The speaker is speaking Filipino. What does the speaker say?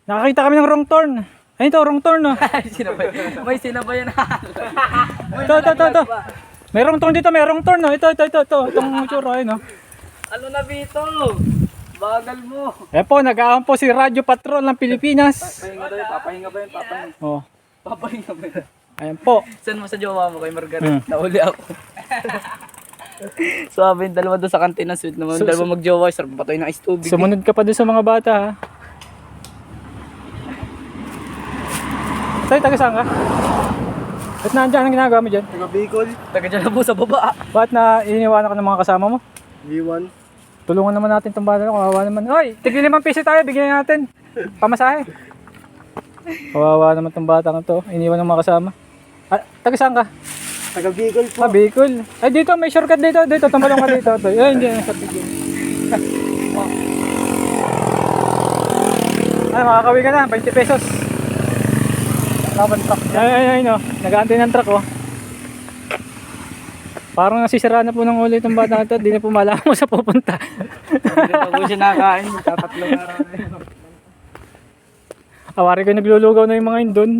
Nakakita kami ng wrong turn. Ay, ito, wrong turn, no? Sinabay. May sinabay na. Ito. May wrong turn dito, may wrong turn, no? Ito. Itong tsura, no? Ano na Vito? Bagal mo. Eh po, nag-aahon po si Radyo Patrol ng Pilipinas. Papahinga ba yun? Papahinga. Oh, Papahinga ba yun? ayan po. Saan mo sa jowa mo kay Margaret? Nauli ako. Sabi yung dalawa doon sa kantina, sweet naman. Dalawa magjowa, sarap patay ng ice tubig. Sumunod ka pa doon sa mga bata, ha? Tayo, taga saan ka? Ba't nandiyan ang ginagawa mo dyan? Taga Bicol, Taga dyan na po sa baba. Ba't na iniwanan ka ng mga kasama mo? V1. Tulungan naman natin itong bata, kawawa naman. Hoy, tigil 5 piso tayo, bigyan natin. Pamasahe. Kawawa naman itong bata na to, iniwan ng mga kasama. Ah, taga saan ka? Taga Bicol po. Ah, Bicol. Ay, dito, may shortcut dito. Dito, tumalong ka dito. Ay, hindi. Ay, makakawi ka na. 20 pesos. Laban truck. Ay, no. Nag-aantay ng truck, oh. Parang nasisira na po ng ulo itong bata ito. Di na po malaman mo sa pupunta. Hindi na po siya nakakain. Tatatlong araw na yun. Awari ko naglulugaw na yung mga yun doon.